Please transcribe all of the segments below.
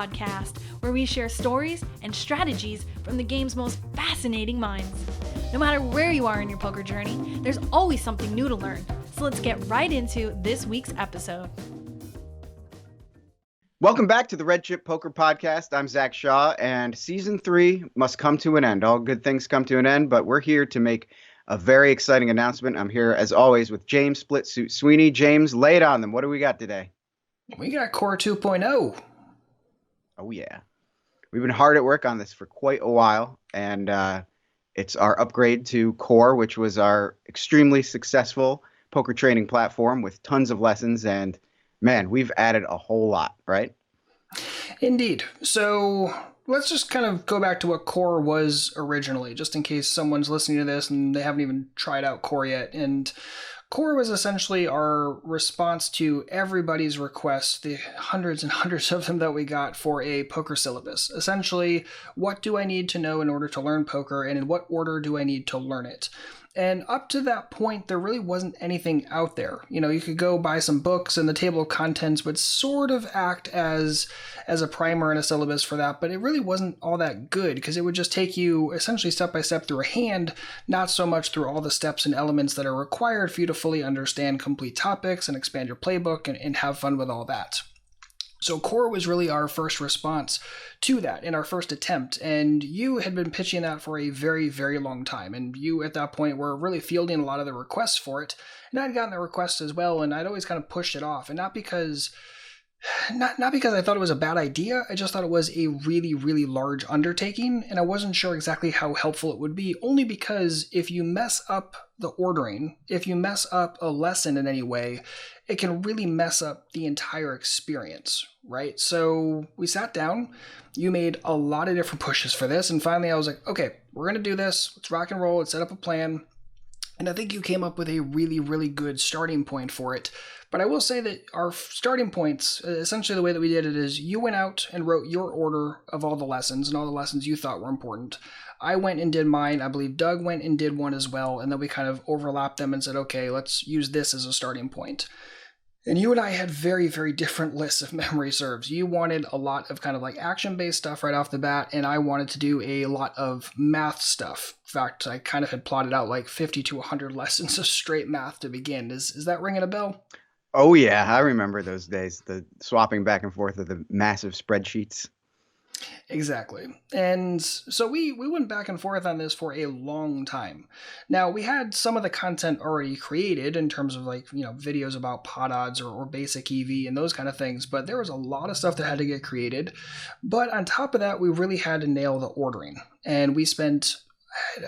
podcast, where we share stories and strategies from the game's most fascinating minds. No matter where you are in your poker journey, there's always something new to learn. So let's get right into this week's episode. Welcome back to the Red Chip Poker Podcast. I'm Zach Shaw, and Season 3 must come to an end. All good things come to an end, but we're here to make a very exciting announcement. I'm here, as always, with James Split Suit Sweeney. James, lay it on them. What do we got today? We got Core 2.0. Oh, yeah. We've been hard at work on this for quite a while, and it's our upgrade to Core, which was our extremely successful poker training platform with tons of lessons, and man, we've added a whole lot, right? Indeed. So let's just kind of go back to what Core was originally, just in case someone's listening to this and they haven't even tried out Core yet. And Core was essentially our response to everybody's requests, the hundreds and hundreds of them that we got for a poker syllabus. Essentially, what do I need to know in order to learn poker, and in what order do I need to learn it? And up to that point, there really wasn't anything out there. You know, you could go buy some books, and the table of contents would sort of act as a primer and a syllabus for that, but it really wasn't all that good because it would just take you essentially step by step through a hand, not so much through all the steps and elements that are required for you to fully understand complete topics and expand your playbook and have fun with all that. So Core was really our first response to that and our first attempt. And you had been pitching that for a very, very long time. And you at that point were really fielding a lot of the requests for it. And I'd gotten the requests as well. And I'd always kind of pushed it off. And not because I thought it was a bad idea. I just thought it was a really, really large undertaking. And I wasn't sure exactly how helpful it would be, only because if you mess up the ordering, if you mess up a lesson in any way, it can really mess up the entire experience, right? So we sat down, you made a lot of different pushes for this, and finally I was like, okay, we're going to do this, let's rock and roll, let's set up a plan. And I think you came up with a really, really good starting point for it. But I will say that our starting points, essentially the way that we did it is you went out and wrote your order of all the lessons and all the lessons you thought were important. I went and did mine. I believe Doug went and did one as well. And then we kind of overlapped them and said, okay, let's use this as a starting point. And you and I had very, very different lists if memory serves. You wanted a lot of kind of like action-based stuff right off the bat, and I wanted to do a lot of math stuff. In fact, I kind of had plotted out like 50 to 100 lessons of straight math to begin. Is that ringing a bell? Oh, yeah. I remember those days, the swapping back and forth of the massive spreadsheets. Exactly. And so we went back and forth on this for a long time. Now, we had some of the content already created in terms of like, you know, videos about pot odds or basic EV and those kind of things, but there was a lot of stuff that had to get created. But on top of that, we really had to nail the ordering. And we spent,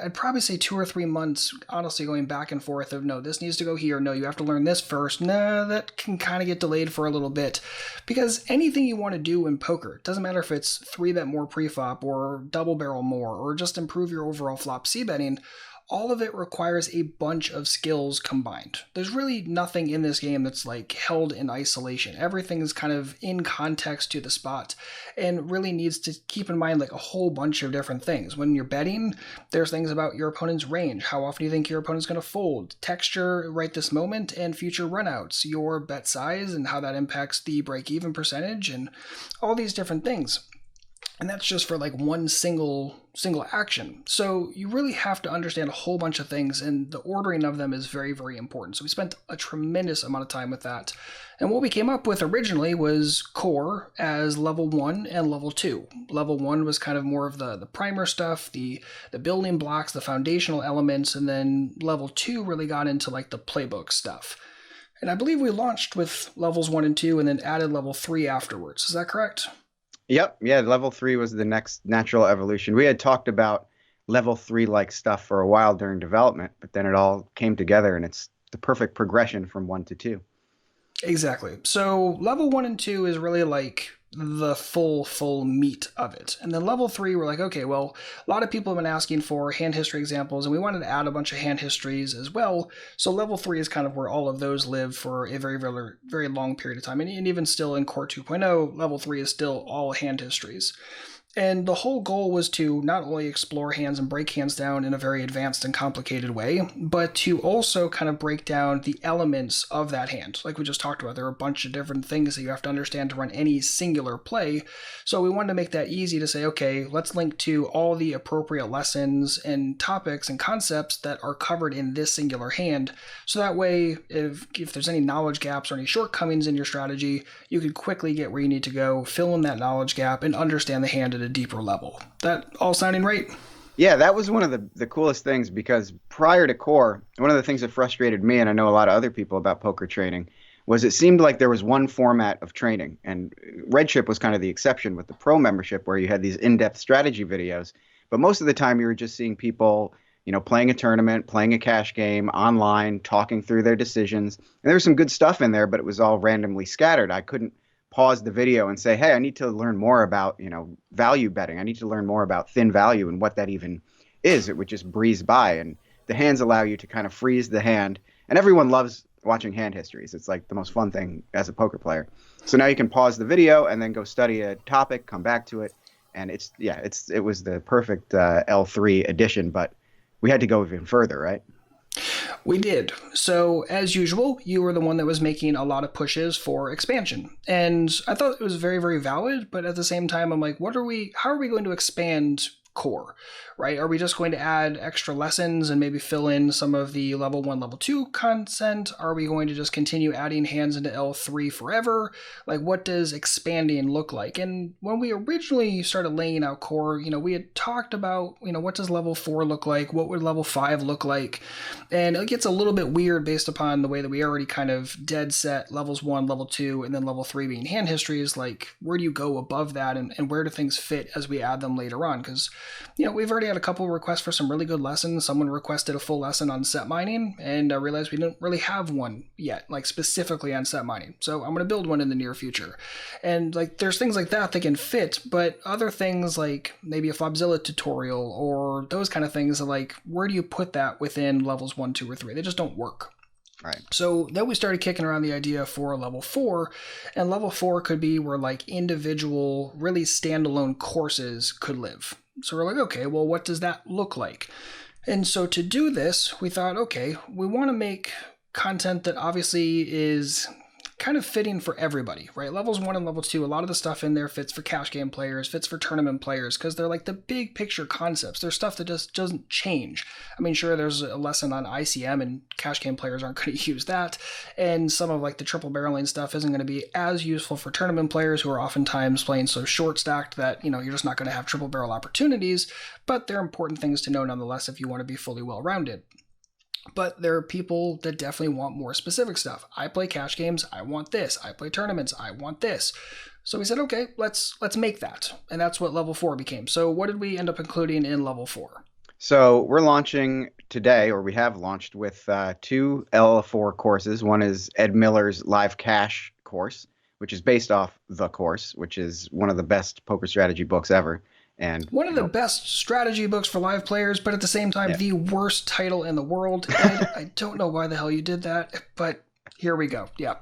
I'd probably say 2 or 3 months, honestly, going back and forth of, no, this needs to go here. No, you have to learn this first. Nah, that can kind of get delayed for a little bit. Because anything you want to do in poker, it doesn't matter if it's 3-bet more preflop or double barrel more or just improve your overall flop C betting, all of it requires a bunch of skills combined. There's really nothing in this game that's like held in isolation. Everything is kind of in context to the spot and really needs to keep in mind like a whole bunch of different things. When you're betting, there's things about your opponent's range. How often do you think your opponent's going to fold? Texture right this moment and future runouts. Your bet size and how that impacts the break-even percentage and all these different things. And that's just for like one single action. So you really have to understand a whole bunch of things, and the ordering of them is very, very important. So we spent a tremendous amount of time with that. And what we came up with originally was Core as level 1 and level 2. Level 1 was kind of more of the primer stuff, the building blocks, the foundational elements, and then level 2 really got into like the playbook stuff. And I believe we launched with levels 1 and 2 and then added level 3 afterwards. Is that correct? Yep. Yeah. Level 3 was the next natural evolution. We had talked about level 3 like stuff for a while during development, but then it all came together and it's the perfect progression from 1 to 2. Exactly. So level 1 and 2 is really like the full meat of it. And then level 3, we're like, okay, well, a lot of people have been asking for hand history examples, and we wanted to add a bunch of hand histories as well. So level 3 is kind of where all of those live for a very, very, very long period of time. And even still in Core 2.0, level 3 is still all hand histories. And the whole goal was to not only explore hands and break hands down in a very advanced and complicated way, but to also kind of break down the elements of that hand. Like we just talked about, there are a bunch of different things that you have to understand to run any singular play. So we wanted to make that easy to say, okay, let's link to all the appropriate lessons and topics and concepts that are covered in this singular hand. So that way, if there's any knowledge gaps or any shortcomings in your strategy, you can quickly get where you need to go, fill in that knowledge gap, and understand the hand at a deeper level. That all sounding right? Yeah, that was one of the coolest things because prior to Core, one of the things that frustrated me, and I know a lot of other people about poker training, was it seemed like there was one format of training. And Redship was kind of the exception with the pro membership where you had these in-depth strategy videos. But most of the time you were just seeing people, playing a tournament, playing a cash game, online, talking through their decisions. And there was some good stuff in there, but it was all randomly scattered. I couldn't pause the video and say, hey, I need to learn more about, value betting. I need to learn more about thin value and what that even is. It would just breeze by. And the hands allow you to kind of freeze the hand. And everyone loves watching hand histories. It's like the most fun thing as a poker player. So now you can pause the video and then go study a topic, come back to it. And it was the perfect L3 edition, but we had to go even further, right? We did. So, as usual, you were the one that was making a lot of pushes for expansion. And I thought it was very, very valid, but at the same time, I'm like, how are we going to expand Core, right? Are we just going to add extra lessons and maybe fill in some of the level 1, level 2 content? Are we going to just continue adding hands into L3 forever? Like, what does expanding look like? And when we originally started laying out Core, we had talked about, what does level 4 look like? What would level 5 look like? And it gets a little bit weird based upon the way that we already kind of dead set levels 1, level 2, and then level 3 being hand histories. Like, where do you go above that and where do things fit as we add them later on? Because we've already had a couple requests for some really good lessons. Someone requested a full lesson on set mining, and I realized we didn't really have one yet, like specifically on set mining. So I'm going to build one in the near future. And like, there's things like that can fit, but other things like maybe a Flopzilla tutorial or those kind of things, like, where do you put that within levels 1, 2, or 3? They just don't work. Right. So then we started kicking around the idea for level 4, and level 4 could be where like individual, really standalone courses could live. So we're like, okay, well, what does that look like? And so to do this, we thought, okay, we want to make content that obviously is kind of fitting for everybody, right? Levels 1 and level 2, a lot of the stuff in there fits for cash game players, fits for tournament players, because they're like the big picture concepts. There's stuff that just doesn't change. I mean, sure, there's a lesson on ICM and cash game players aren't going to use that. And some of like the triple barreling stuff isn't going to be as useful for tournament players who are oftentimes playing so short stacked that, you're just not going to have triple barrel opportunities, but they're important things to know nonetheless if you want to be fully well-rounded. But there are people that definitely want more specific stuff. I play cash games, I want this. I play tournaments, I want this. So we said, okay, let's make that. And that's what level 4 became. So what did we end up including in level 4? So we're launching today, or we have launched with 2 L4 courses. One is Ed Miller's Live Cash course, which is based off The Course, which is one of the best poker strategy books ever. And one of the best strategy books for live players, but at the same time, the worst title in the world. I don't know why the hell you did that, but here we go. Yeah.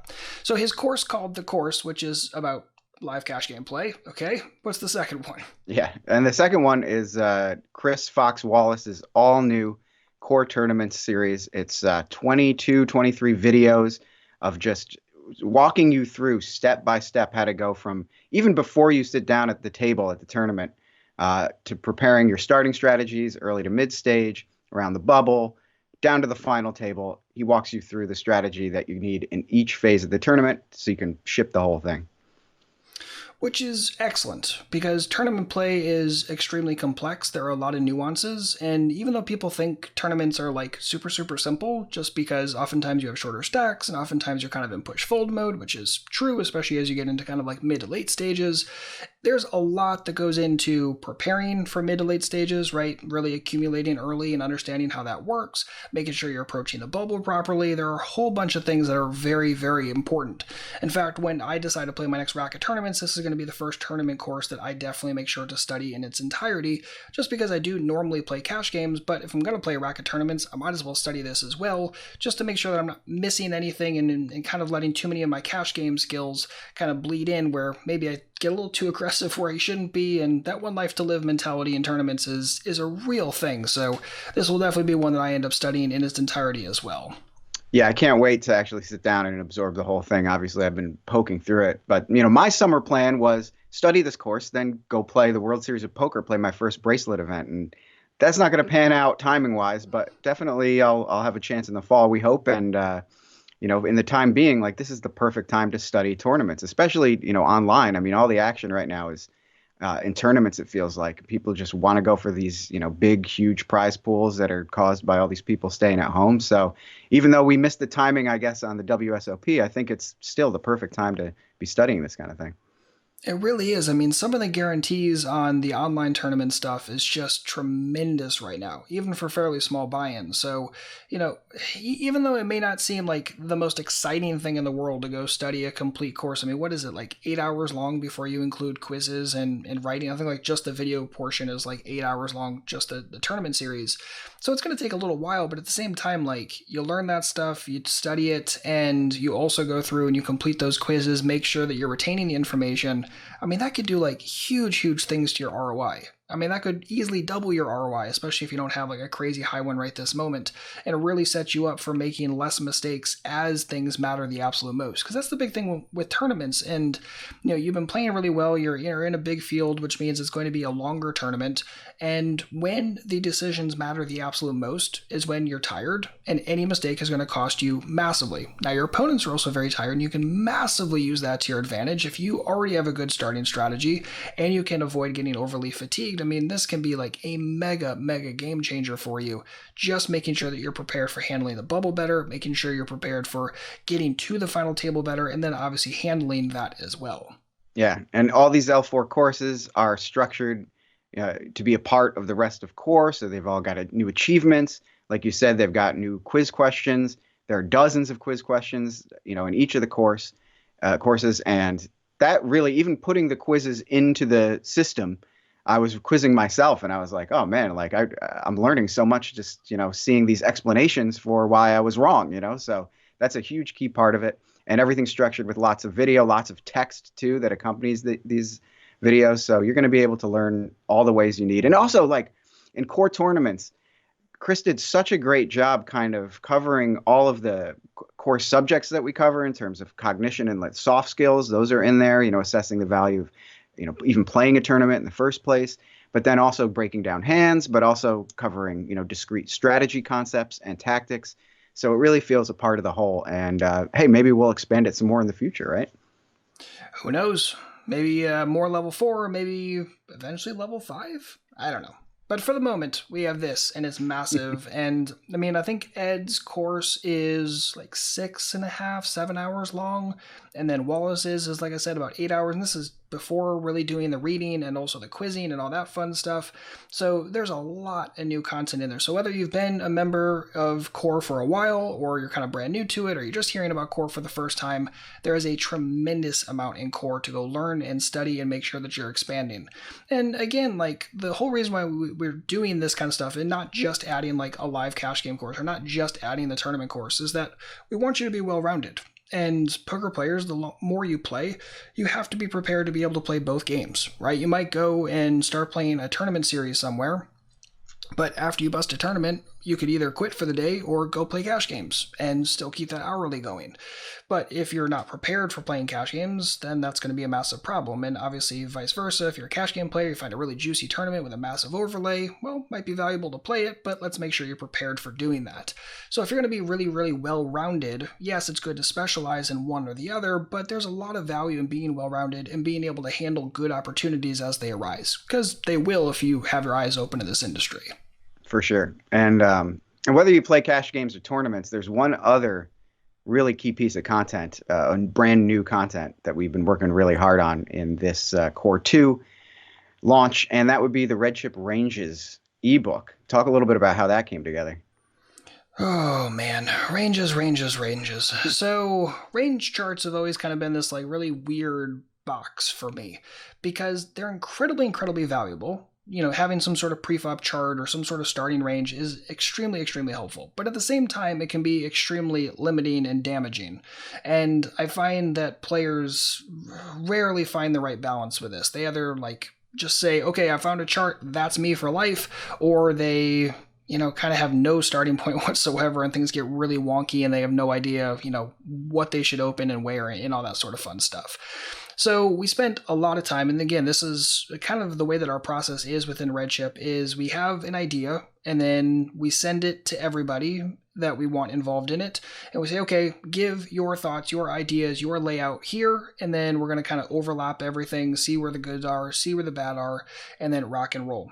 So his course called The Course, which is about live cash gameplay. Okay. What's the second one? Yeah. And the second one is Chris Fox Wallace's all new Core Tournaments series. It's 22, 23 videos of just walking you through step by step how to go from even before you sit down at the table at the tournament to preparing your starting strategies, early to mid stage, around the bubble, down to the final table. He walks you through the strategy that you need in each phase of the tournament so you can ship the whole thing. Which is excellent because tournament play is extremely complex. There are a lot of nuances. And even though people think tournaments are like super, super simple, just because oftentimes you have shorter stacks and oftentimes you're kind of in push fold mode, which is true, especially as you get into kind of like mid to late stages. There's a lot that goes into preparing for mid to late stages, right? Really accumulating early and understanding how that works, making sure you're approaching the bubble properly. There are a whole bunch of things that are very, very important. In fact, when I decide to play my next rack of tournaments, this is going going to be the first tournament course that I definitely make sure to study in its entirety, just because I do normally play cash games, but if I'm going to play racket tournaments, I might as well study this as well, just to make sure that I'm not missing anything and kind of letting too many of my cash game skills kind of bleed in where maybe I get a little too aggressive where I shouldn't be, and that one life to live mentality in tournaments is a real thing, so this will definitely be one that I end up studying in its entirety as well. Yeah, I can't wait to actually sit down and absorb the whole thing. Obviously, I've been poking through it, but my summer plan was study this course, then go play the World Series of Poker, play my first bracelet event, and that's not going to pan out timing wise, but definitely I'll have a chance in the fall, we hope, and in the time being, like this is the perfect time to study tournaments, especially online. I mean, all the action right now is in tournaments. It feels like people just want to go for these, big, huge prize pools that are caused by all these people staying at home. So even though we missed the timing, I guess, on the WSOP, I think it's still the perfect time to be studying this kind of thing. It really is. I mean, some of the guarantees on the online tournament stuff is just tremendous right now, even for fairly small buy-ins. So, even though it may not seem like the most exciting thing in the world to go study a complete course, I mean, what is it, like 8 hours long before you include quizzes and writing? I think like just the video portion is like 8 hours long, just the tournament series. So it's going to take a little while, but at the same time, like you learn that stuff, you study it, and you also go through and you complete those quizzes, make sure that you're retaining the information. I mean, that could do like huge things to your ROI. I mean, that could easily double your ROI, especially if you don't have like a crazy high one right this moment. And it really sets you up for making less mistakes as things matter the absolute most. Because that's the big thing with tournaments. And, you've been playing really well. You're in a big field, which means it's going to be a longer tournament. And when the decisions matter the absolute most is when you're tired. And any mistake is going to cost you massively. Now, your opponents are also very tired, and you can massively use that to your advantage if you already have a good starting strategy and you can avoid getting overly fatigued. I mean, this can be like a mega game changer for you. Just making sure that you're prepared for handling the bubble better, making sure you're prepared for getting to the final table better, and then obviously handling that as well. Yeah, and all these L4 courses are structured to be a part of the rest of core, so they've all got new achievements. Like you said, they've got new quiz questions. There are dozens of quiz questions, in each of the courses, and that really, even putting the quizzes into the system, I was quizzing myself and I was like, oh man, like I'm learning so much just, seeing these explanations for why I was wrong, so that's a huge key part of it. And everything's structured with lots of video, lots of text too, that accompanies these videos. So you're going to be able to learn all the ways you need. And also like in core tournaments, Chris did such a great job kind of covering all of the core subjects that we cover in terms of cognition and like soft skills. Those are in there, assessing the value of even playing a tournament in the first place, but then also breaking down hands, but also covering, discrete strategy concepts and tactics. So it really feels a part of the whole. And hey, maybe we'll expand it some more in the future, right? Who knows? Maybe more level 4, maybe eventually level 5. I don't know. But for the moment, we have this, and it's massive. And I mean, I think Ed's course is like 6.5, 7 hours long. And then Wallace's is, like I said, about 8 hours. And this is before really doing the reading and also the quizzing and all that fun stuff. So there's a lot of new content in there. So whether you've been a member of Core for a while, or you're kind of brand new to it, or you're just hearing about Core for the first time, there is a tremendous amount in Core to go learn and study and make sure that you're expanding. And again, like the whole reason why we're doing this kind of stuff and not just adding like a live cash game course or not just adding the tournament course is that we want you to be well-rounded. And poker players, the more you play, you have to be prepared to be able to play both games, right? You might go and start playing a tournament series somewhere, but after you bust a tournament, you could either quit for the day or go play cash games and still keep that hourly going. But if you're not prepared for playing cash games, then that's going to be a massive problem. And obviously vice versa, if you're a cash game player, you find a really juicy tournament with a massive overlay, well, might be valuable to play it, but let's make sure you're prepared for doing that. So if you're going to be really well-rounded, yes, it's good to specialize in one or the other, but there's a lot of value in being well-rounded and being able to handle good opportunities as they arise, because they will if you have your eyes open to this industry. For sure. And whether you play cash games or tournaments, there's one other really key piece of content, brand new content that we've been working really hard on in this Core 2 launch, and that would be the Red Chip Ranges ebook. Talk a little bit about how that came together. Oh man, ranges. So range charts have always kind of been this like really weird box for me because they're incredibly valuable. Having some sort of prefab chart or some sort of starting range is extremely helpful. But at the same time, it can be extremely limiting and damaging. And I find that players rarely find the right balance with this. They either just say, okay, I found a chart, that's me for life, or they kind of have no starting point whatsoever and things get really wonky and they have no idea, what they should open and where and all that sort of fun stuff. So we spent a lot of time, and again, this is kind of the way that our process is within Redshift, is we have an idea and then we send it to everybody that we want involved in it. And we say, okay, give your thoughts, your ideas, your layout here. And then we're going to kind of overlap everything, see where the goods are, see where the bad are, and then rock and roll.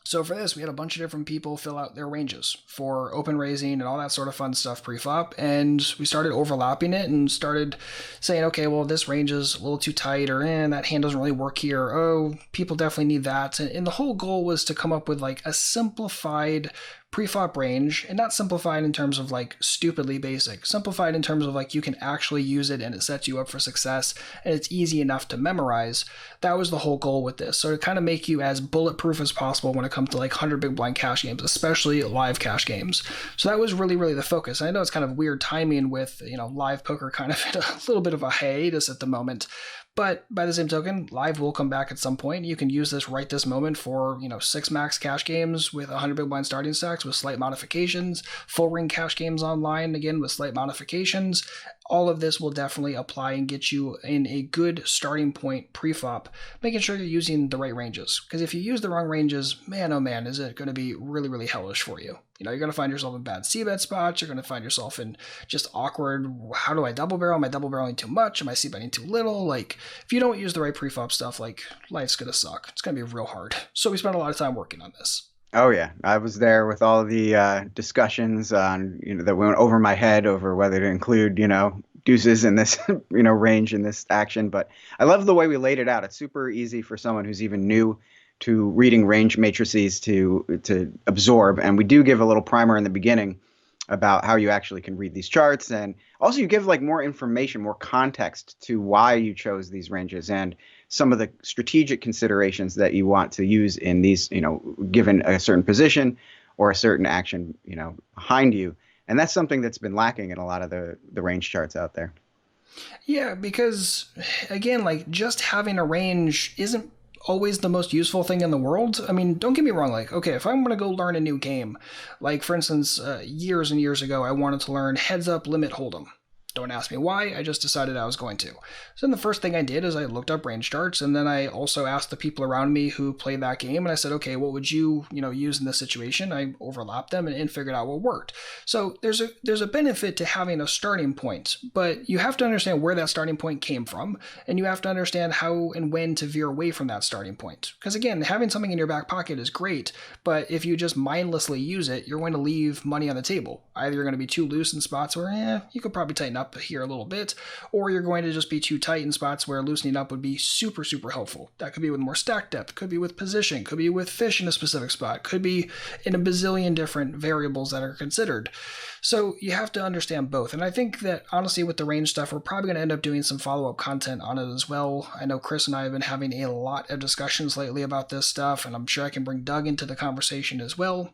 So for this, we had a bunch of different people fill out their ranges for open raising and all that sort of fun stuff pre-flop. And we started overlapping it and started saying, okay, well, this range is a little too tight, or that hand doesn't really work here. Oh, people definitely need that. And the whole goal was to come up with a simplified pre-flop range, and not simplified in terms of stupidly basic, simplified in terms of you can actually use it and it sets you up for success and it's easy enough to memorize. That was the whole goal with this. So to kind of make you as bulletproof as possible when it comes to 100 big blind cash games, especially live cash games. So that was really the focus. And I know it's kind of weird timing with, live poker kind of in a little bit of a hiatus at the moment. But by the same token, live will come back at some point. You can use this right this moment for, 6 max cash games with 100 big blind starting stacks with slight modifications, full ring cash games online, again, with slight modifications. All of this will definitely apply and get you in a good starting point pre-flop, making sure you're using the right ranges. Because if you use the wrong ranges, man, oh man, is it going to be really hellish for you. You're going to find yourself in bad c-bet spots. You're going to find yourself in just awkward, how do I double barrel? Am I double barreling too much? Am I c-betting too little? If you don't use the right pre-flop stuff, life's going to suck. It's going to be real hard. So we spent a lot of time working on this. Oh yeah, I was there with all the discussions on that went over my head over whether to include deuces in this range in this action. But I love the way we laid it out. It's super easy for someone who's even new to reading range matrices to absorb. And we do give a little primer in the beginning about how you actually can read these charts, and also you give more information, more context to why you chose these ranges and some of the strategic considerations that you want to use in these, given a certain position or a certain action, behind you. And that's something that's been lacking in a lot of the range charts out there. Yeah, because again, just having a range isn't always the most useful thing in the world. I mean, don't get me wrong. Okay, if I'm going to go learn a new game, for instance, years and years ago, I wanted to learn heads up limit hold'em. Don't ask me why, I just decided I was going to. So then the first thing I did is I looked up range charts, and then I also asked the people around me who played that game, and I said, okay, what would you, use in this situation? I overlapped them and figured out what worked. So there's a benefit to having a starting point, but you have to understand where that starting point came from, and you have to understand how and when to veer away from that starting point. Because again, having something in your back pocket is great, but if you just mindlessly use it, you're going to leave money on the table. Either you're going to be too loose in spots where, you could probably tighten up here a little bit, or you're going to just be too tight in spots where loosening up would be super helpful. That could be with more stack depth, could be with position, could be with fish in a specific spot, could be in a bazillion different variables that are considered. So you have to understand both. And I think that honestly with the range stuff, we're probably going to end up doing some follow-up content on it as well. I know Chris and I have been having a lot of discussions lately about this stuff, and I'm sure I can bring Doug into the conversation as well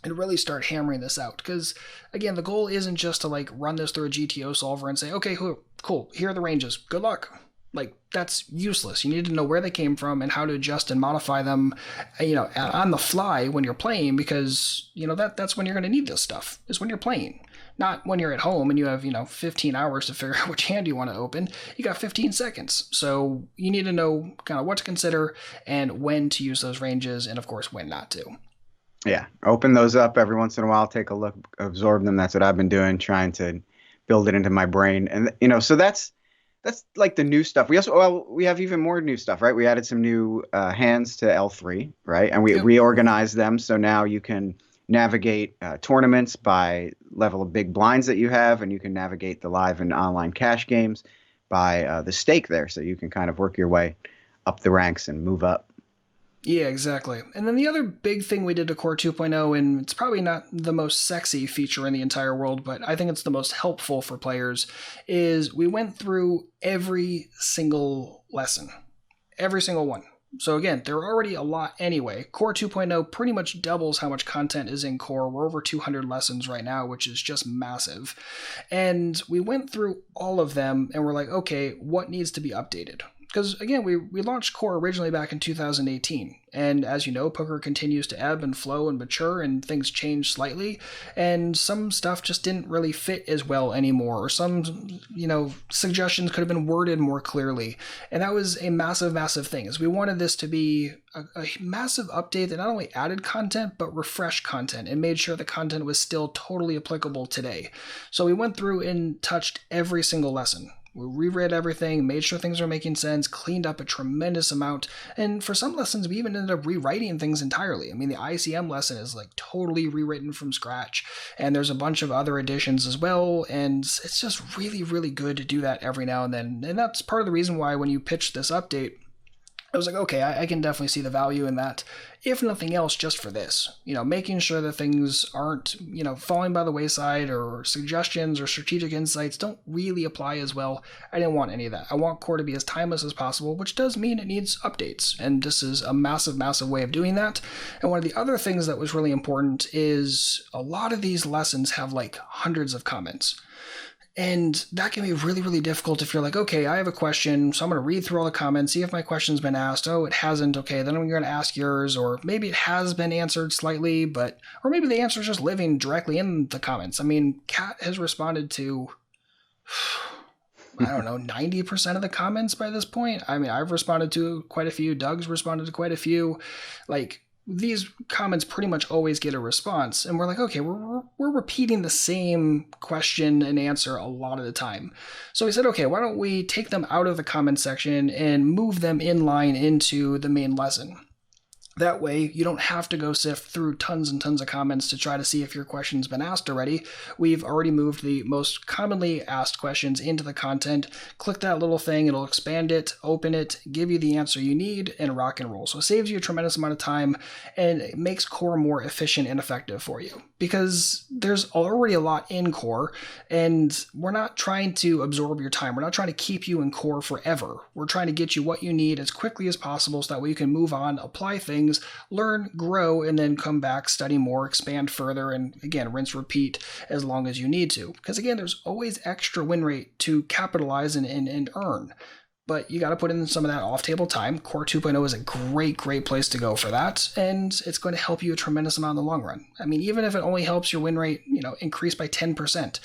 and really start hammering this out. Because again, the goal isn't just to run this through a GTO solver and say, okay, cool, here are the ranges, good luck. That's useless. You need to know where they came from and how to adjust and modify them, on the fly when you're playing, because that's when you're going to need this stuff, is when you're playing. Not when you're at home and you have 15 hours to figure out which hand you want to open. You got 15 seconds. So you need to know kind of what to consider and when to use those ranges, and of course when not to. Yeah, open those up every once in a while, take a look, absorb them. That's what I've been doing, trying to build it into my brain. And, so that's the new stuff. We also, we have even more new stuff, right? We added some new hands to L3, right? And we reorganized them. So now you can navigate tournaments by level of big blinds that you have, and you can navigate the live and online cash games by the stake there. So you can kind of work your way up the ranks and move up. Yeah, exactly. And then the other big thing we did to Core 2.0, and it's probably not the most sexy feature in the entire world, but I think it's the most helpful for players, is we went through every single lesson. Every single one. So again, there are already a lot anyway. Core 2.0 pretty much doubles how much content is in Core. We're over 200 lessons right now, which is just massive. And we went through all of them and we're like, okay, what needs to be updated? Because again, we launched Core originally back in 2018. And as you know, poker continues to ebb and flow and mature and things change slightly. And some stuff just didn't really fit as well anymore. Or some, suggestions could have been worded more clearly. And that was a massive, massive thing. Is we wanted this to be a massive update that not only added content, but refreshed content and made sure the content was still totally applicable today. So we went through and touched every single lesson. We reread everything, made sure things were making sense, cleaned up a tremendous amount, and for some lessons, we even ended up rewriting things entirely. I mean, the ICM lesson is like totally rewritten from scratch, and there's a bunch of other additions as well, and it's just really, really good to do that every now and then. And that's part of the reason why when you pitched this update, I was like, okay, I can definitely see the value in that, if nothing else, just for this. Making sure that things aren't, falling by the wayside, or suggestions or strategic insights don't really apply as well. I didn't want any of that. I want Core to be as timeless as possible, which does mean it needs updates. And this is a massive, massive way of doing that. And one of the other things that was really important is a lot of these lessons have like hundreds of comments. And that can be really, really difficult if you're like, okay, I have a question, so I'm going to read through all the comments, see if my question's been asked. Oh, it hasn't. Okay, then I'm going to ask yours, or maybe it has been answered slightly, or maybe the answer is just living directly in the comments. I mean, Kat has responded to, I don't know, 90% of the comments by this point. I mean, I've responded to quite a few. Doug's responded to quite a few. Like, these comments pretty much always get a response, and we're like, okay, we're repeating the same question and answer a lot of the time. So we said, okay, why don't we take them out of the comment section and move them in line into the main lesson? That way, you don't have to go sift through tons and tons of comments to try to see if your question's been asked already. We've already moved the most commonly asked questions into the content. Click that little thing, it'll expand it, open it, give you the answer you need, and rock and roll. So it saves you a tremendous amount of time, and it makes Core more efficient and effective for you. Because there's already a lot in Core, and we're not trying to absorb your time. We're not trying to keep you in Core forever. We're trying to get you what you need as quickly as possible so that way you can move on, apply things, learn, grow, and then come back, study more, expand further, and again, rinse, repeat as long as you need to. Because again, there's always extra win rate to capitalize and earn. But you got to put in some of that off-table time. Core 2.0 is a great, great place to go for that, and it's going to help you a tremendous amount in the long run. I mean, even if it only helps your win rate, increase by 10%,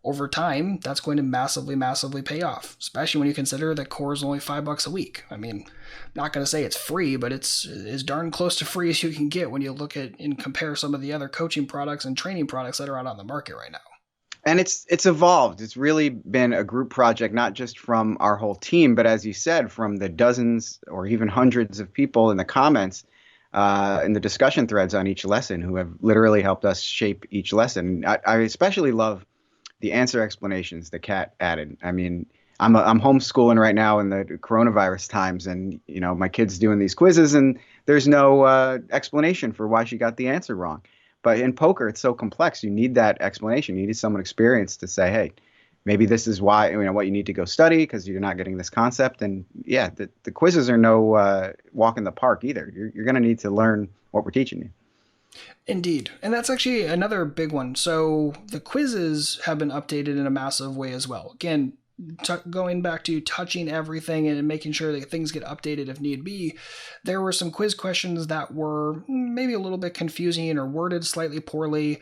over time, that's going to massively, massively pay off, especially when you consider that Core is only $5 a week. I mean, I'm not going to say it's free, but it's as darn close to free as you can get when you look at and compare some of the other coaching products and training products that are out on the market right now. And it's evolved. It's really been a group project, not just from our whole team, but as you said, from the dozens or even hundreds of people in the comments, in the discussion threads on each lesson who have literally helped us shape each lesson. I especially love the answer explanations that Kat added. I mean, I'm homeschooling right now in the coronavirus times, and my kid's doing these quizzes, and there's no explanation for why she got the answer wrong. But in poker, it's so complex. You need that explanation. You need someone experienced to say, hey, maybe this is why, what you need to go study because you're not getting this concept. And yeah, the quizzes are no walk in the park either. You're going to need to learn what we're teaching you. Indeed. And that's actually another big one. So the quizzes have been updated in a massive way as well. Again, going back to touching everything and making sure that things get updated if need be, there were some quiz questions that were maybe a little bit confusing or worded slightly poorly.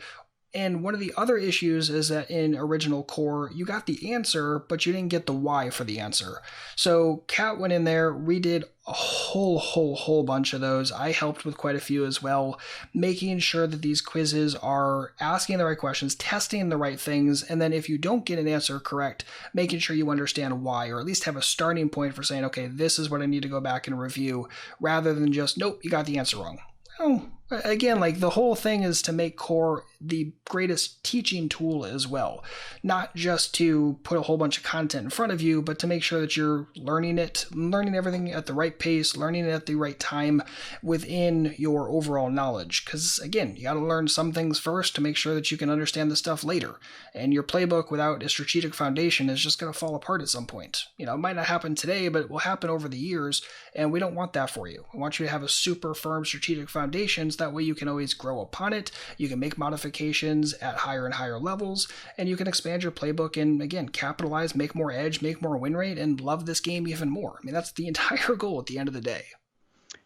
And one of the other issues is that in original Core, you got the answer, but you didn't get the why for the answer. So Kat went in there, redid a whole bunch of those. I helped with quite a few as well, making sure that these quizzes are asking the right questions, testing the right things, and then if you don't get an answer correct, making sure you understand why, or at least have a starting point for saying, okay, this is what I need to go back and review, rather than just, nope, you got the answer wrong. Oh, again, like the whole thing is to make Core the greatest teaching tool as well. Not just to put a whole bunch of content in front of you, but to make sure that you're learning everything at the right pace, learning it at the right time within your overall knowledge. Because again, you got to learn some things first to make sure that you can understand the stuff later. And your playbook without a strategic foundation is just going to fall apart at some point. It might not happen today, but it will happen over the years. And we don't want that for you. We want you to have a super firm strategic foundations. That way you can always grow upon it. You can make modifications at higher and higher levels, and you can expand your playbook and, again, capitalize, make more edge, make more win rate, and love this game even more. I mean, that's the entire goal at the end of the day.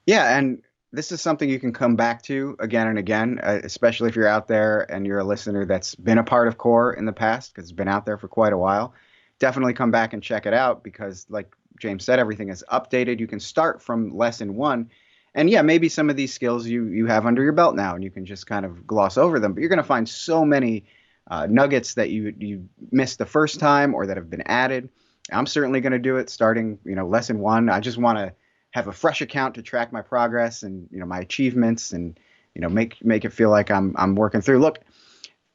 Yeah, and this is something you can come back to again and again, especially if you're out there and you're a listener that's been a part of Core in the past, because it's been out there for quite a while. Definitely come back and check it out because, like James said, everything is updated. You can start from lesson 1. And yeah, maybe some of these skills you have under your belt now and you can just kind of gloss over them. But you're going to find so many nuggets that you missed the first time or that have been added. I'm certainly going to do it starting, lesson 1. I just want to have a fresh account to track my progress and, my achievements and, make it feel like I'm working through. Look,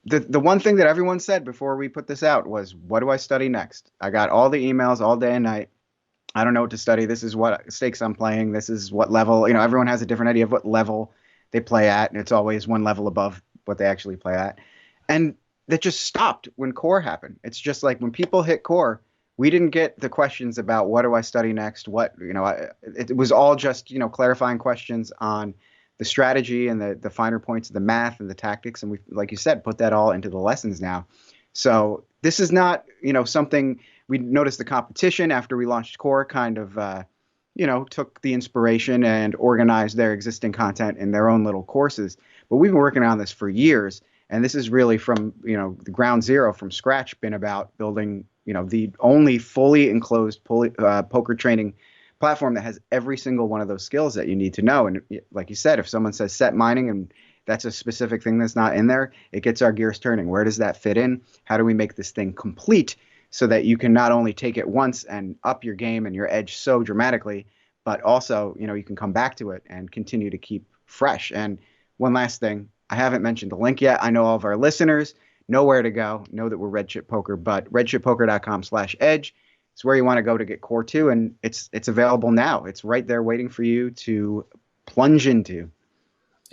the one thing that everyone said before we put this out was, what do I study next? I got all the emails all day and night. I don't know what to study. This is what stakes I'm playing. This is what level, everyone has a different idea of what level they play at. And it's always one level above what they actually play at. And that just stopped when Core happened. It's just like when people hit Core, we didn't get the questions about what do I study next? It was all just, clarifying questions on the strategy and the finer points of the math and the tactics. And we, like you said, put that all into the lessons now. So this is not, something. We noticed the competition after we launched Core kind of, took the inspiration and organized their existing content in their own little courses. But we've been working on this for years. And this is really from, the ground zero from scratch been about building, the only fully enclosed poker training platform that has every single one of those skills that you need to know. And like you said, if someone says set mining and that's a specific thing that's not in there, it gets our gears turning. Where does that fit in? How do we make this thing complete so that you can not only take it once and up your game and your edge so dramatically, but also, you can come back to it and continue to keep fresh. And one last thing, I haven't mentioned the link yet. I know all of our listeners know where to go, know that we're Red Chip Poker, but redchippoker.com/edge is where you want to go to get Core 2, and it's available now. It's right there waiting for you to plunge into.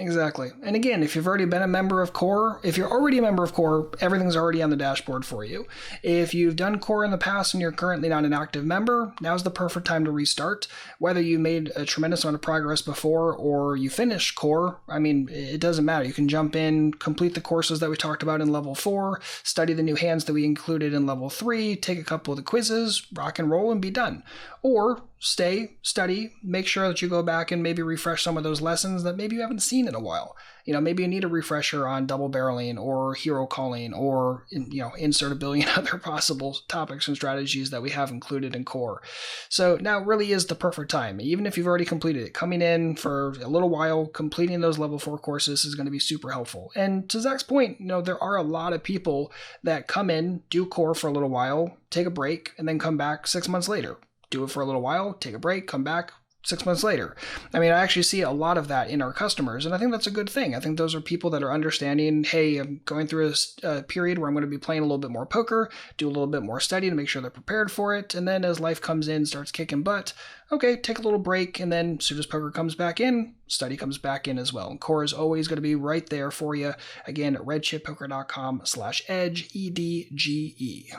Exactly. And again, if you've already been a member of Core, if you're already a member of Core, everything's already on the dashboard for you. If you've done Core in the past and you're currently not an active member, now's the perfect time to restart. Whether you made a tremendous amount of progress before or you finished Core, it doesn't matter. You can jump in, complete the courses that we talked about in level 4, study the new hands that we included in level 3, take a couple of the quizzes, rock and roll, and be done. Or stay, study, make sure that you go back and maybe refresh some of those lessons that maybe you haven't seen in a while. Maybe you need a refresher on double barreling or hero calling or, insert a billion other possible topics and strategies that we have included in Core. So now really is the perfect time. Even if you've already completed it, coming in for a little while, completing those level 4 courses is going to be super helpful. And to Zach's point, there are a lot of people that come in, do Core for a little while, take a break, and then come back 6 months later. Do it for a little while, take a break, come back 6 months later. I actually see a lot of that in our customers, and I think that's a good thing. I think those are people that are understanding, hey, I'm going through a period where I'm going to be playing a little bit more poker, do a little bit more study to make sure they're prepared for it, and then as life comes in, starts kicking butt, okay, take a little break, and then as soon as poker comes back in, study comes back in as well. And Core is always going to be right there for you. Again, at redchippoker.com/edge, EDGE.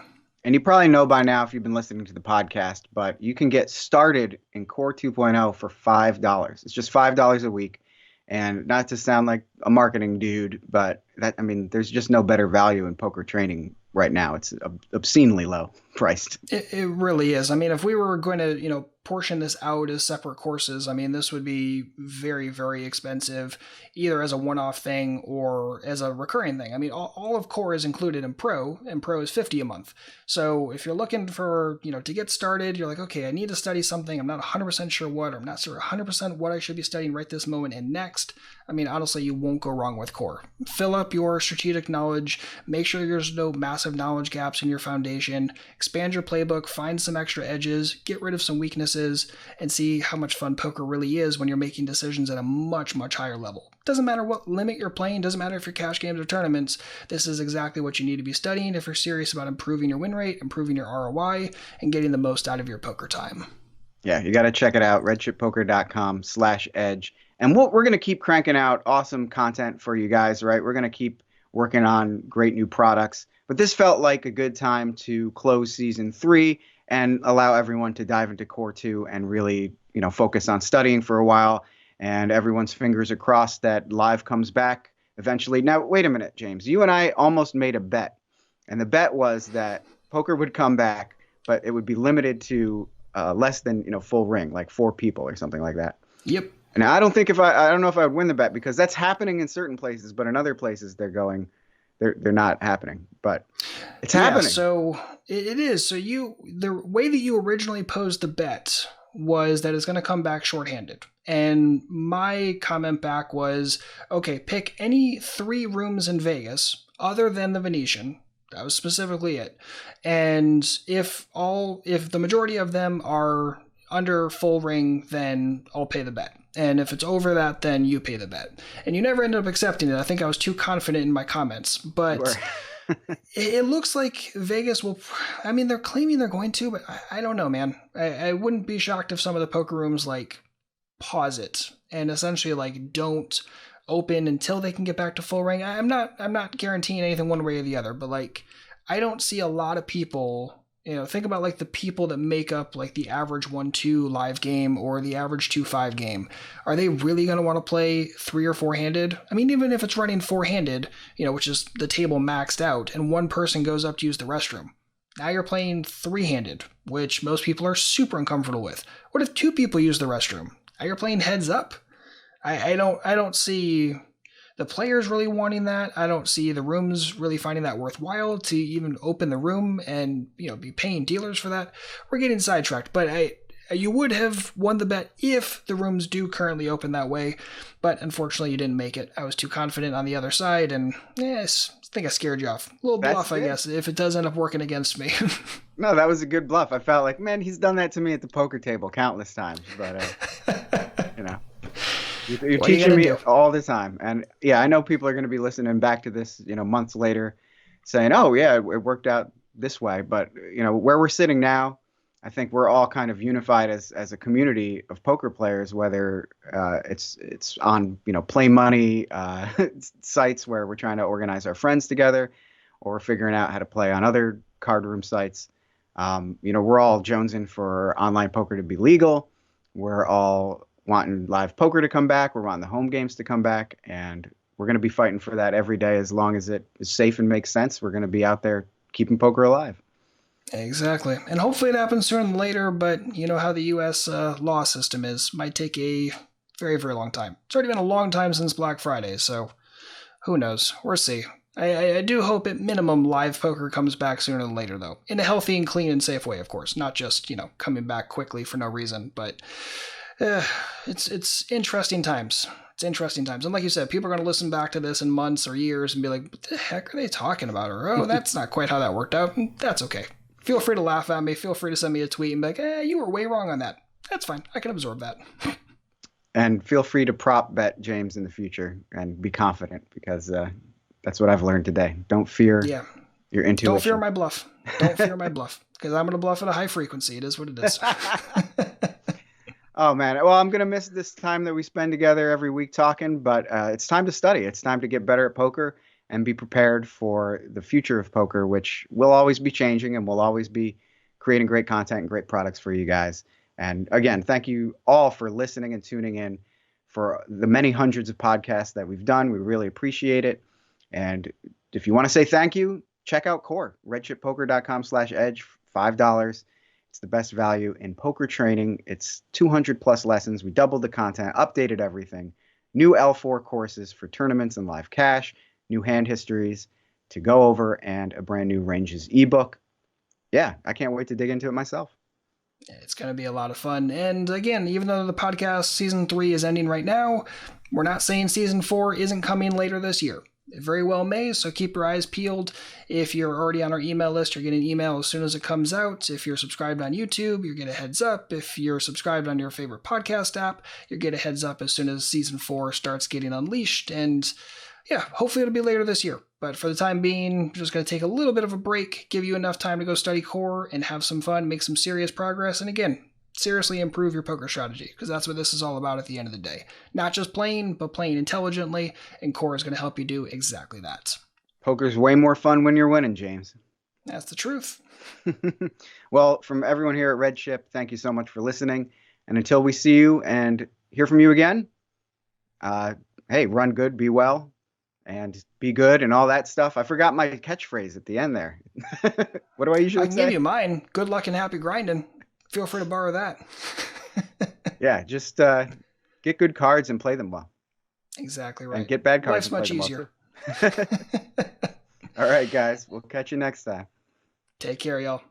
And you probably know by now if you've been listening to the podcast, but you can get started in Core 2.0 for $5. It's just $5 a week. And not to sound like a marketing dude, but there's just no better value in poker training right now. It's obscenely low priced. It really is. If we were going to, portion this out as separate courses, this would be very, very expensive, either as a one-off thing or as a recurring thing. All of Core is included in Pro, and Pro is $50 a month. So if you're looking for, to get started, you're like, okay, I need to study something. I'm not 100% sure what, or I'm not sure 100% what I should be studying right this moment and next. Honestly, you won't go wrong with Core. Fill up your strategic knowledge, make sure there's no massive knowledge gaps in your foundation, expand your playbook, find some extra edges, get rid of some weaknesses, experiences and see how much fun poker really is when you're making decisions at a much, much higher level. Doesn't matter what limit you're playing, doesn't matter if you're cash games or tournaments, this is exactly what you need to be studying if you're serious about improving your win rate, improving your ROI, and getting the most out of your poker time. Yeah, you got to check it out, redchippoker.com/edge. And we're going to keep cranking out awesome content for you guys, right? We're going to keep working on great new products. But this felt like a good time to close season 3 and allow everyone to dive into Core 2 and really, focus on studying for a while. And everyone's fingers are crossed that live comes back eventually. Now, wait a minute, James. You and I almost made a bet. And the bet was that poker would come back, but it would be limited to less than, full ring, like 4 people or something like that. Yep. And I don't know if I would win the bet, because that's happening in certain places, but in other places they're not happening. But it's happening. So it is. So the way that you originally posed the bet was that it's going to come back shorthanded. And my comment back was, okay, pick any 3 rooms in Vegas other than the Venetian. That was specifically it. And if the majority of them are under full ring, then I'll pay the bet. And if it's over that, then you pay the bet. And you never ended up accepting it. I think I was too confident in my comments. But it looks like Vegas will... I mean, they're claiming they're going to, but I don't know, man. I wouldn't be shocked if some of the poker rooms, pause it and essentially, don't open until they can get back to full ring. I'm not guaranteeing anything one way or the other, but, I don't see a lot of people... think about the people that make up the average 1-2 live game or the average 2-5 game. Are they really going to want to play 3 or 4-handed? I mean, even if it's running 4-handed, which is the table maxed out, and one person goes up to use the restroom. Now you're playing 3-handed, which most people are super uncomfortable with. What if 2 people use the restroom? Now you're playing heads up. I don't see the players really wanting that. I don't see the rooms really finding that worthwhile to even open the room and, be paying dealers for that. We're getting sidetracked, but you would have won the bet if the rooms do currently open that way, but unfortunately you didn't make it. I was too confident on the other side, and I think I scared you off. A little bluff, I guess, if it does end up working against me. No, that was a good bluff. I felt like, man, he's done that to me at the poker table countless times, but, You're teaching me all the time. And yeah, I know people are going to be listening back to this, months later saying, oh yeah, it worked out this way. But, where we're sitting now, I think we're all kind of unified as a community of poker players, whether it's on, Play Money sites where we're trying to organize our friends together, or we're figuring out how to play on other card room sites. We're all jonesing for online poker to be legal. We're all wanting live poker to come back. We're wanting the home games to come back, and we're going to be fighting for that every day as long as it is safe and makes sense. We're going to be out there keeping poker alive. Exactly. And hopefully it happens sooner than later, but you know how the U.S. Law system is. Might take a very, very long time. It's already been a long time since Black Friday, so who knows? We'll see. I do hope at minimum live poker comes back sooner than later, though. In a healthy and clean and safe way, of course. Not just, coming back quickly for no reason, but... it's interesting times. It's interesting times. And like you said, people are going to listen back to this in months or years and be like, what the heck are they talking about? Or, oh, that's not quite how that worked out. And that's okay. Feel free to laugh at me. Feel free to send me a tweet and be like, you were way wrong on that. That's fine. I can absorb that. And feel free to prop bet James in the future and be confident, because that's what I've learned today. Don't fear your intuition. Don't fear my bluff. Don't fear my bluff, because I'm going to bluff at a high frequency. It is what it is. Oh, man. Well, I'm going to miss this time that we spend together every week talking, but it's time to study. It's time to get better at poker and be prepared for the future of poker, which will always be changing, and we'll always be creating great content and great products for you guys. And again, thank you all for listening and tuning in for the many hundreds of podcasts that we've done. We really appreciate it. And if you want to say thank you, check out Core, redchippoker.com/edge, $5. It's the best value in poker training. It's 200 plus lessons. We doubled the content, updated everything. New L4 courses for tournaments and live cash, new hand histories to go over, and a brand new Ranges ebook. Yeah, I can't wait to dig into it myself. It's going to be a lot of fun. And again, even though the podcast season 3 is ending right now, we're not saying season 4 isn't coming later this year. It very well may, so keep your eyes peeled. If you're already on our email list, you're getting an email as soon as it comes out. If you're subscribed on YouTube, you're getting a heads up. If you're subscribed on your favorite podcast app, you get a heads up as soon as Season 4 starts getting unleashed. And yeah, hopefully it'll be later this year. But for the time being, I'm just going to take a little bit of a break, give you enough time to go study core and have some fun, make some serious progress. And again, seriously improve your poker strategy, because that's what this is all about at the end of the day. Not just playing, but playing intelligently, and core is going to help you do exactly that. Poker's way more fun when you're winning, James. That's the truth. Well, from everyone here at Red Ship, thank you so much for listening. And until we see you and hear from you again, hey, run good, be well, and be good and all that stuff. I forgot my catchphrase at the end there. What do I usually say? I can give you mine. Good luck and happy grinding. Feel free to borrow that. Yeah, just get good cards and play them well. Exactly right. And get bad cards. Life's much easier. All right, guys. We'll catch you next time. Take care, y'all.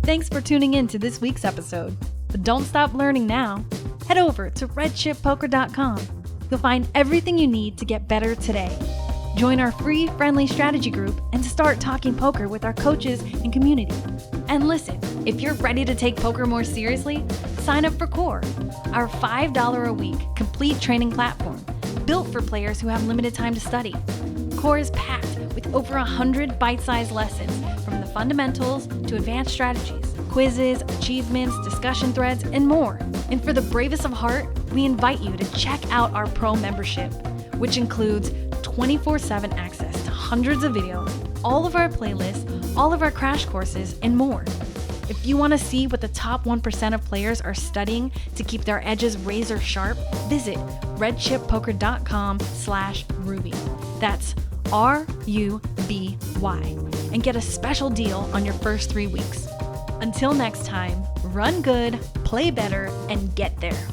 Thanks for tuning in to this week's episode. But don't stop learning now. Head over to redshippoker.com. You'll find everything you need to get better today. Join our free, friendly strategy group and start talking poker with our coaches and community. And listen, if you're ready to take poker more seriously, sign up for Core, our $5 a week complete training platform built for players who have limited time to study. Core is packed with over 100 bite-sized lessons, from the fundamentals to advanced strategies, quizzes, achievements, discussion threads, and more. And for the bravest of heart, we invite you to check out our pro membership, which includes 24/7 access to hundreds of videos, all of our playlists, all of our crash courses, and more. If you want to see what the top 1% of players are studying to keep their edges razor sharp, visit redshippoker.com/Ruby. That's RUBY, and get a special deal on your first 3 weeks. Until next time, run good, play better, and get there.